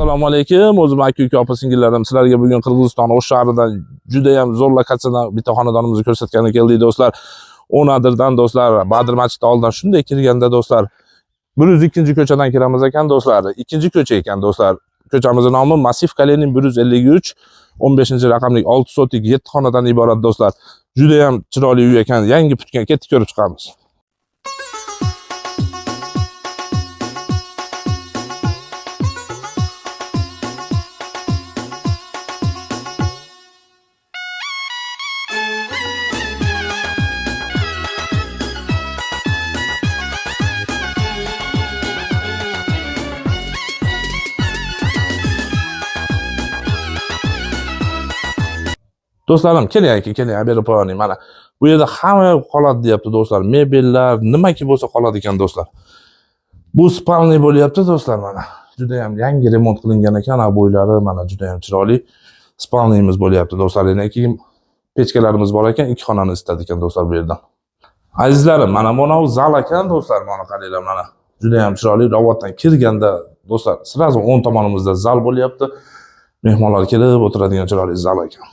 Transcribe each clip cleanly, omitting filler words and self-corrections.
Assalomu alaykum. O'zim aka-uka opa-singillarim, sizlarga bugun Qirg'iziston O'sh shahridan juda ham zo'r lokatsiyadan bitta xonadonimizni ko'rsatgani keldik do'stlar. Onadirdan do'stlar, Badr masjidi oldidan shunday kirganda do'stlar, 102-ko'chadan kiramiz ekan do'stlar. Ikkinchi ko'cha ekan do'stlar. Ko'chamizning nomi Massiv Kalenin 153, 15-raqamli 6 sotik 7 xonadan iborat do'stlar. Juda ham chiroyli uy ekan. Yangi putgan, ketib ko'rib chiqamiz. Do'stlarim, keling, berib qo'ying. Mana bu yerda hamma qoladi deyapti do'stlar. Mebellar, nimaki bo'lsa qoladi ekan do'stlar. Bu spalniy bo'lyapti do'stlar mana. Juda ham yangi remont qilingan ekan, bo'ylari mana juda ham chiroyli. Spalniyimiz bo'lyapti do'stlar. Yana keyin pechkalarimiz bor ekan, 2 xonani isitadi ekan do'stlar bu yerdan. Azizlarim, mana bu zal ekan do'stlar, mana qaranglar mana. Juda ham chiroyli. Ravatdan kirganda do'stlar, sirazu o'ng tomonimizda zal bo'lyapti. Mehmonlar kelib o'tiradigan chiroyli zal ekan.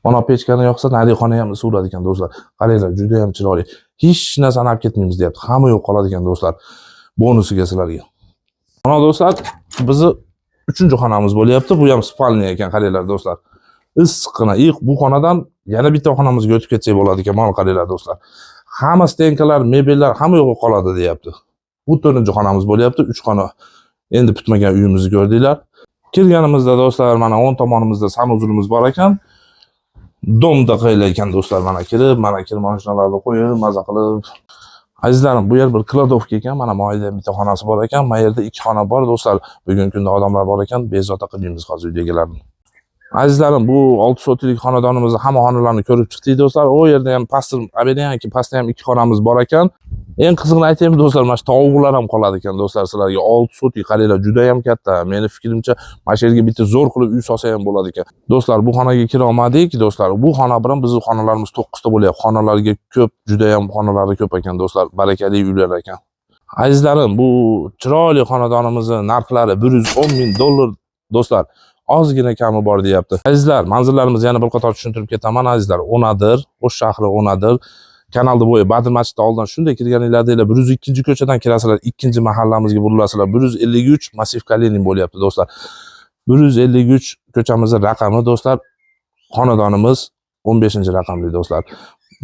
Mana pechkani yoqsa, nari xona ham isuv ekan do'stlar. Qaranglar, juda ham chiroyli. Hech narsani olib ketmaymiz deyapti. Hamma yo'q qoladi ekan do'stlar. Bonusiga sizlarga. Mana do'stlar, bizni 3-xonamiz bo'lyapti. Bu ham spalniy ekan, qaranglar do'stlar. Issiqqina. Bu xonadan yana bitta xonamizga o'tib ketsak bo'ladi ekan. Mana qaranglar do'stlar. Hamma stenkalar, mebellar hamma yo'q qoladi deyapti. Bu 4-xonamiz bo'lyapti. 3 xona. Endi bitmagan uyimizni ko'rdinglar. Kirganimizda do'stlar, mana o'ng tomonimizda sanuzulimiz bor ekan. Domda qo'yilgan ekan do'stlar, mana kirib mashinalarni qo'yib, maza qilib. Azizlarim, bu yer bir kladovka ekan. Mana moyda bitta xonasi bor ekan, bu yerda 2 xona bor do'stlar. Bugungi kunda odamlar bor ekan, bezovta qilmaymiz hozir uydagilarni. Azizlarim, bu 6 sotilik xonadonimizni hamma xonalarni ko'rib chiqdik do'stlar. O yerda ham pastda ham 2 xonamiz bor ekan. Eng qizig'ini aytaymi do'stlar, mana shu tovuqlar ham qoladi ekan do'stlar sizlarga. 6 sotik qaranglar, juda ham katta. Meni fikrimcha, mana shu yerga bitta zo'r qilib uy solsa ham bo'ladi ekan. Do'stlar, bu xonaga kira olmadik do'stlar. Bu xona bilan bizning xonalarimiz 9 ta bo'lyapti. Xonalarga ko'p, juda ham xonalari ko'p ekan do'stlar. Barakali uylar ekan. Azizlarim, bu chiroyli xonadonimizning narxlari $110,000 do'stlar. Ozgina kami bor deyapti. Azizlar, manzillarimizni yana bir qator tushuntirib ketaman azizlar. Onadir, O'sh shahri Onadir. Kanalda bo'yi Badr masjidi oldidan shunday kirganinglarda 102-ko'chadan kirasizlar, 2-mahallamizga burilasizlar. 153 Massiv Kalenin bo'lyapti do'stlar. 153 ko'chamizning raqami do'stlar. Xonadonimiz 15-raqamli do'stlar.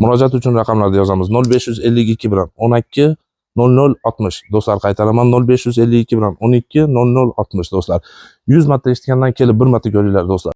Murojaat uchun raqamlarni yozamiz. 0552 bilan 12 0060 do'stlar, qaytaraman 0552 bilan 12 0060 do'stlar. 100 marta eshitgandan kelib 1 marta ko'ringlar do'stlar.